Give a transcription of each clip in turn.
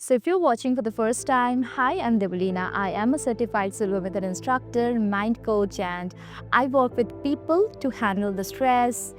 So if you're watching for the first time, hi, I'm Debalina. I am a certified silver method instructor, mind coach, and I work with people to handle the stress,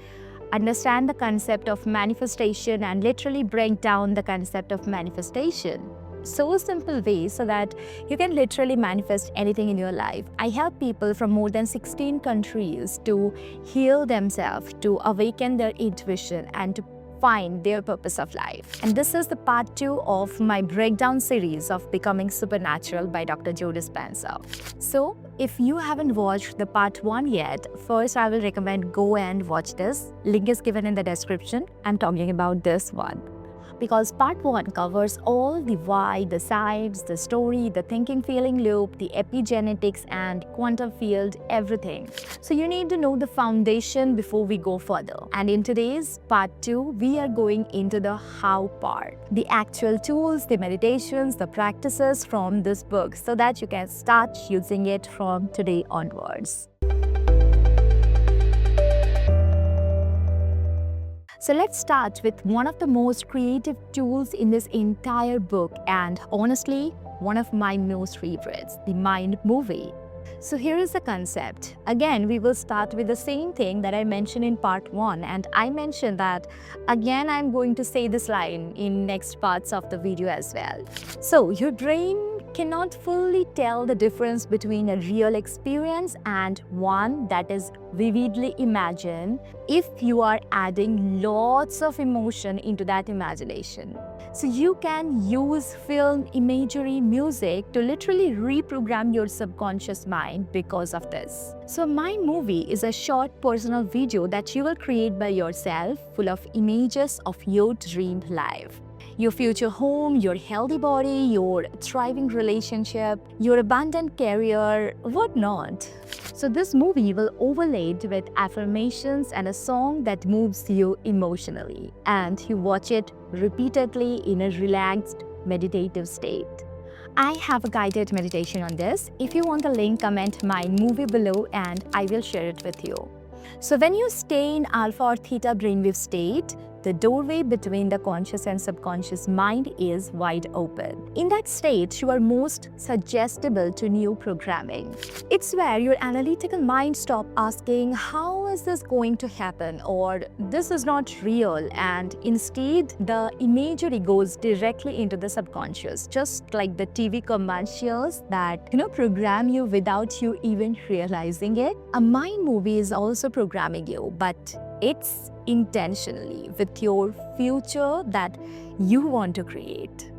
understand the concept of manifestation, and literally break down the concept of manifestation. So a simple way so that you can literally manifest anything in your life. I help people from more than 16 countries to heal themselves, to awaken their intuition, and to find their purpose of life. And this is the part 2 of my breakdown series of Becoming Supernatural by Dr. Joe Dispenza. So if you haven't watched the part 1 yet, first I will recommend go and watch this. Link is given in the description. I'm talking about this one, because part 1 covers all the why, the sides, the story, the thinking feeling loop, the epigenetics and quantum field, everything. So you need to know the foundation before we go further. And in today's part 2, we are going into the how part, the actual tools, the meditations, the practices from this book so that you can start using it from today onwards. So let's start with one of the most creative tools in this entire book, and honestly, one of my most favorites, the mind movie. So here is the concept. Again, we will start with the same thing that I mentioned in part 1, and I mentioned that again I'm going to say this line in next parts of the video as well. So your brain cannot fully tell the difference between a real experience and one that is vividly imagined if you are adding lots of emotion into that imagination. So you can use film, imagery, music to literally reprogram your subconscious mind because of this. So Mind Movie is a short personal video that you will create by yourself, full of images of your dream life. Your future home, your healthy body, your thriving relationship, your abundant career, whatnot. So this movie will overlay it with affirmations and a song that moves you emotionally. And you watch it repeatedly in a relaxed, meditative state. I have a guided meditation on this. If you want the link, comment Mind Movie below and I will share it with you. So when you stay in alpha or theta brainwave state, the doorway between the conscious and subconscious mind is wide open. In that state, you are most suggestible to new programming. It's where your analytical mind stops asking, how is this going to happen? Or this is not real. And instead, the imagery goes directly into the subconscious, just like the TV commercials that, program you without you even realizing it. A mind movie is also programming you, but it's intentionally with your future that you want to create.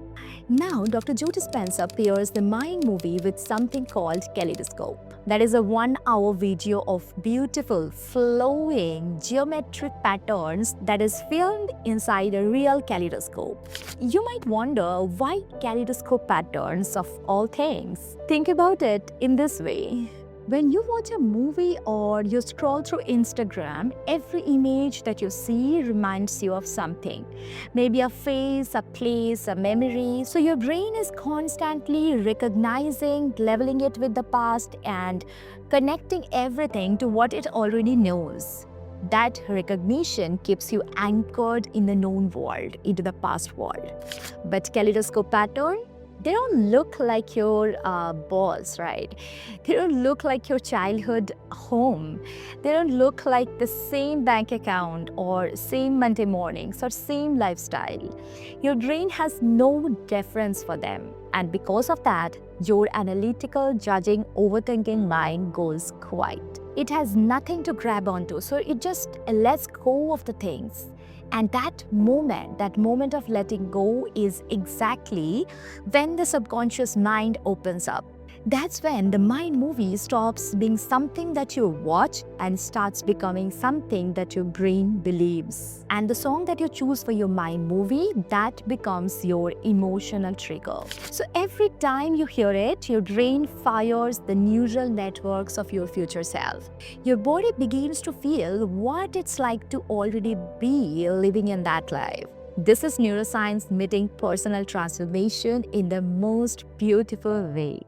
Now, Dr. Joe Dispenza pairs the Mind Movie with something called Kaleidoscope. That is a 1-hour video of beautiful, flowing, geometric patterns that is filmed inside a real kaleidoscope. You might wonder why kaleidoscope patterns of all things. Think about it in this way. When you watch a movie or you scroll through Instagram, every image that you see reminds you of something. Maybe a face, a place, a memory. So your brain is constantly recognizing, leveling it with the past and connecting everything to what it already knows. That recognition keeps you anchored in the known world, into the past world. But kaleidoscope pattern, they don't look like your boss, right? They don't look like your childhood home. They don't look like the same bank account or same Monday mornings or same lifestyle. Your brain has no deference for them. And because of that, your analytical, judging, overthinking mind goes quiet. It has nothing to grab onto, so it just lets go of the things. And that moment of letting go is exactly when the subconscious mind opens up. That's when the Mind Movie stops being something that you watch and starts becoming something that your brain believes. And the song that you choose for your Mind Movie, that becomes your emotional trigger. So every time you hear it, your brain fires the neural networks of your future self. Your body begins to feel what it's like to already be living in that life. This is neuroscience meeting personal transformation in the most beautiful way.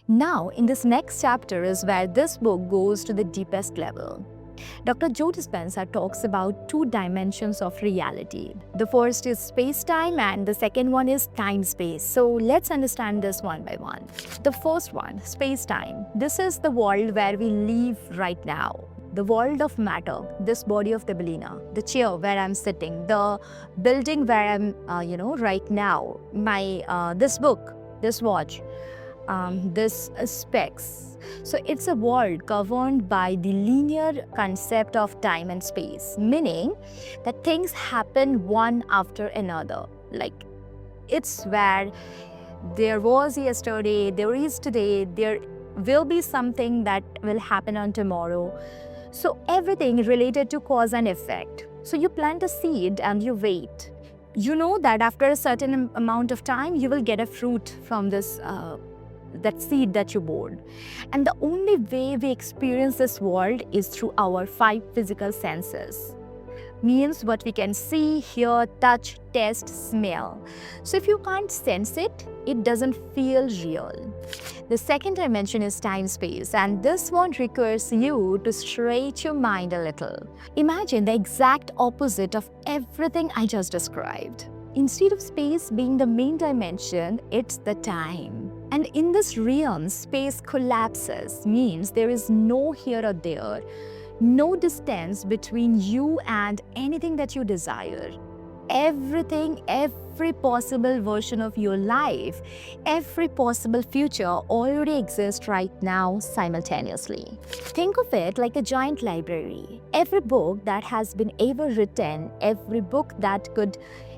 Now, in this next chapter is where this book goes to the deepest level. Dr. Joe Dispenza talks about two dimensions of reality. The first is space-time and the second one is time-space. So let's understand this one by one. The first one, space-time. This is the world where we live right now. The world of matter, this body of Debalina, the chair where I'm sitting, the building where I'm, right now, my this book, this watch, this specs. So it's a world governed by the linear concept of time and space, meaning that things happen one after another. Like it's where there was yesterday, there is today, there will be something that will happen on tomorrow. So everything related to cause and effect. So you plant a seed and you wait. You know that after a certain amount of time, you will get a fruit from this that seed that you bore. And the only way we experience this world is through our 5 physical senses. Means what we can see, hear, touch, taste, smell. So if you can't sense it, it doesn't feel real. The second dimension is time-space, and this one requires you to stretch your mind a little. Imagine the exact opposite of everything I just described. Instead of space being the main dimension, it's the time. And in this realm, space collapses, means there is no here or there, no distance between you and anything that you desire. Everything, every possible version of your life, every possible future already exists right now simultaneously. Think of it like a giant library. Every book that has been ever written, every book that could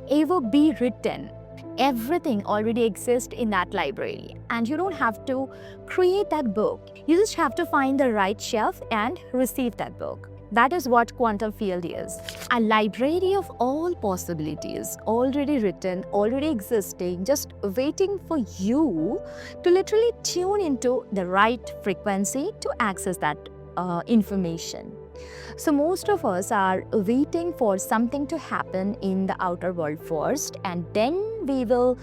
ever be written, everything already exists in that library, and you don't have to create that book. You just have to find the right shelf and receive that book. That is what quantum field is. A library of all possibilities, already written, already existing, just waiting for you to literally tune into the right frequency to access that information. So most of us are waiting for something to happen in the outer world first, and then we will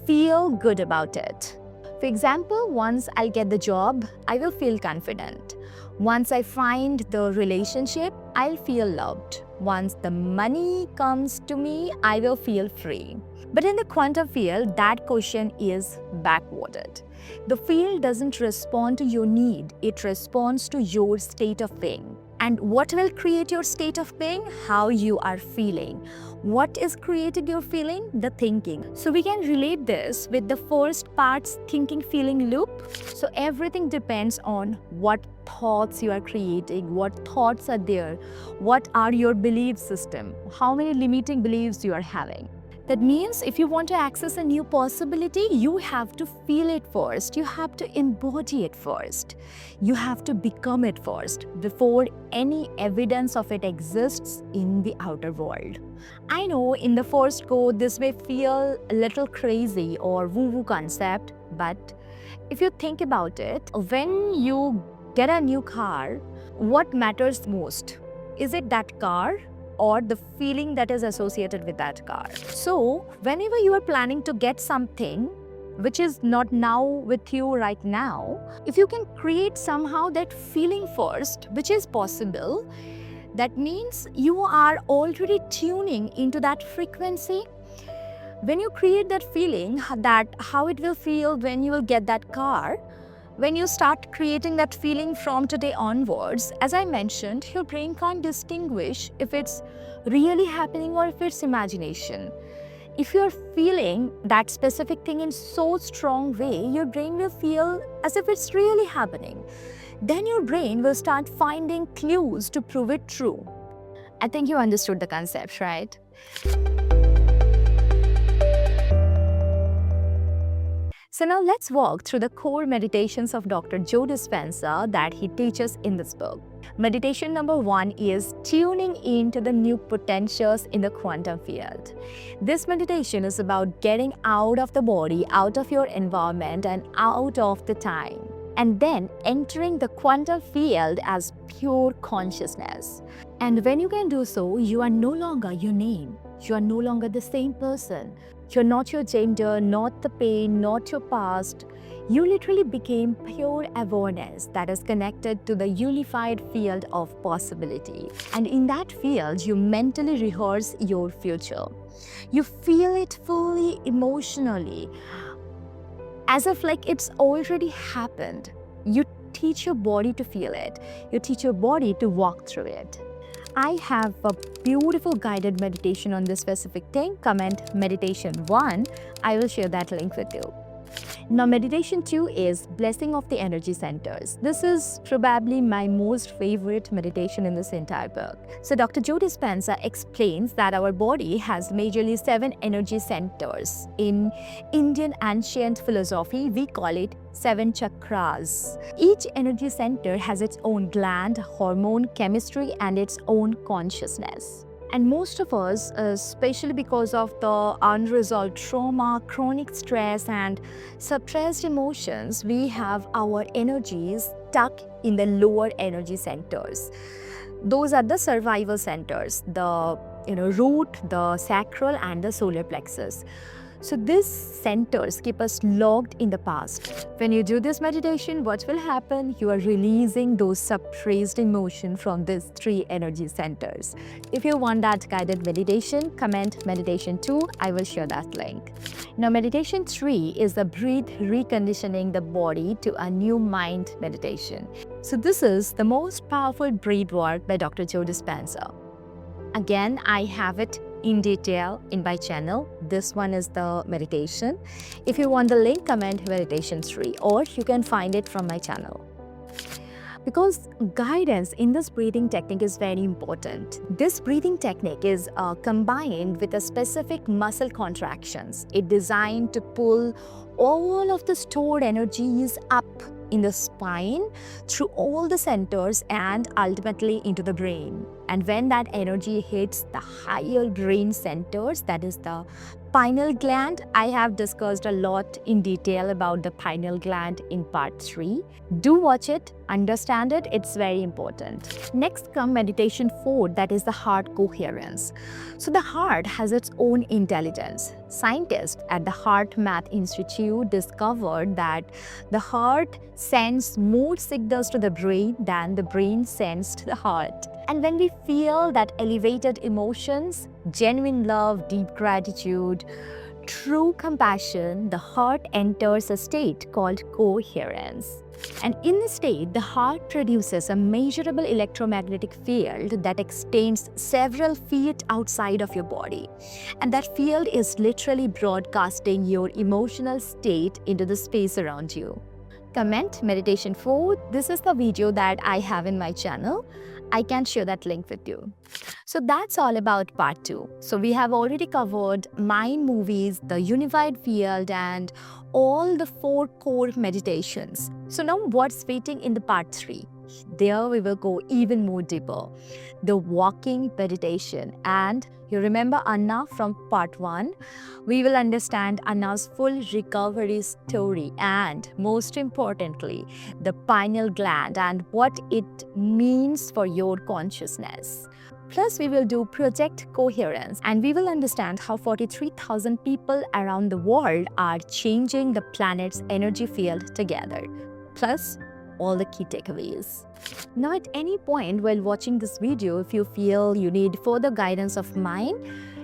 feel good about it. For example, once I get the job, I will feel confident. Once I find the relationship, I'll feel loved. Once the money comes to me, I will feel free. But in the quantum field, that question is backwarded. The field doesn't respond to your need, it responds to your state of being. And what will create your state of being? How you are feeling. What is creating your feeling? The thinking. So we can relate this with the first part's thinking-feeling loop. So everything depends on what thoughts you are creating, what thoughts are there, what are your belief system, how many limiting beliefs you are having. That means if you want to access a new possibility, you have to feel it first. You have to embody it first. You have to become it first before any evidence of it exists in the outer world. I know in the first go, this may feel a little crazy or woo-woo concept, but if you think about it, when you get a new car, what matters most? Is it that car? Or the feeling that is associated with that car. So whenever you are planning to get something which is not now with you right now, if you can create somehow that feeling first, which is possible, that means you are already tuning into that frequency. When you create that feeling, that how it will feel when you will get that car, when you start creating that feeling from today onwards, as I mentioned, your brain can't distinguish if it's really happening or if it's imagination. If you're feeling that specific thing in so strong way, your brain will feel as if it's really happening. Then your brain will start finding clues to prove it true. I think you understood the concept, right? So now let's walk through the core meditations of Dr. Joe Dispenza that he teaches in this book. Meditation number 1 is tuning into the new potentials in the quantum field. This meditation is about getting out of the body, out of your environment, and out of the time, and then entering the quantum field as pure consciousness. And when you can do so, you are no longer your name. You are no longer the same person. You're not your gender, not the pain, not your past. You literally became pure awareness that is connected to the unified field of possibility. And in that field, you mentally rehearse your future. You feel it fully emotionally, as if like it's already happened. You teach your body to feel it. You teach your body to walk through it. I have a beautiful guided meditation on this specific thing. Comment meditation 1. I will share that link with you. Now, meditation 2 is blessing of the energy centers. This is probably my most favorite meditation in this entire book. So Dr. Joe Dispenza explains that our body has majorly 7 energy centers. In Indian ancient philosophy, we call it 7 chakras. Each energy center has its own gland, hormone, chemistry, and its own consciousness. And most of us, especially because of the unresolved trauma, chronic stress, and suppressed emotions, we have our energies stuck in the lower energy centers. Those are the survival centers, the root, the sacral, and the solar plexus. So these centers keep us locked in the past. When you do this meditation, what will happen? You are releasing those suppressed emotions from these 3 energy centers. If you want that guided meditation, comment meditation 2. I will share that link. Now, meditation 3 is the breathe reconditioning the body to a new mind meditation. So this is the most powerful breath work by Dr. Joe Dispenza. Again, I have it in detail in my channel. This one is the meditation. If you want the link, comment meditation 3, or you can find it from my channel. Because guidance in this breathing technique is very important. This breathing technique is combined with a specific muscle contractions. It's designed to pull all of the stored energies up in the spine through all the centers and ultimately into the brain. And when that energy hits the higher brain centers, that is the pineal gland, I have discussed a lot in detail about the pineal gland in part 3. Do watch it, understand it, it's very important. Next come meditation 4, that is the heart coherence. So the heart has its own intelligence. Scientists at the Heart Math Institute discovered that the heart sends more signals to the brain than the brain sends to the heart. And when we feel that elevated emotions, genuine love, deep gratitude, true compassion, the heart enters a state called coherence. And in this state, the heart produces a measurable electromagnetic field that extends several feet outside of your body. And that field is literally broadcasting your emotional state into the space around you. Comment meditation 4. This is the video that I have in my channel. I can share that link with you. So that's all about part 2. So we have already covered mind movies, the unified field, and all the 4 core meditations. So now what's waiting in the part 3? There we will go even more deeper. The walking meditation. And you remember Anna from part 1? We will understand Anna's full recovery story and most importantly, the pineal gland and what it means for your consciousness. Plus, we will do Project Coherence and we will understand how 43,000 people around the world are changing the planet's energy field together. Plus, all the key takeaways. Now, at any point while watching this video, if you feel you need further guidance of mine,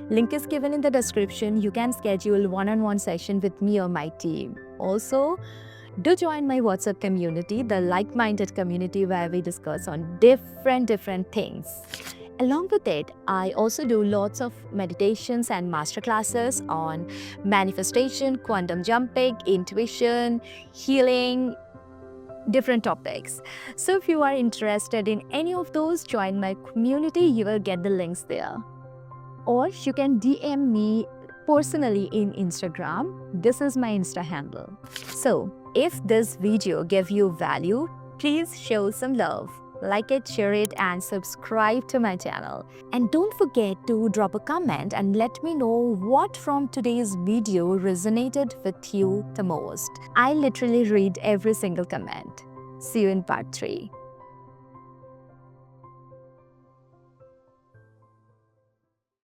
link is given in the description. You can schedule one-on-one session with me or my team. Also, do join my WhatsApp community, the like-minded community where we discuss on different things. Along with it, I also do lots of meditations and masterclasses on manifestation, quantum jumping, intuition, healing, different topics. So if you are interested in any of those, join my community. You will get the links there. Or you can DM me personally in Instagram. This is my Insta handle. So if this video gave you value, please show some love. Like it, share it, and subscribe to my channel. And don't forget to drop a comment and let me know what from today's video resonated with you the most. I literally read every single comment. See you in part 3.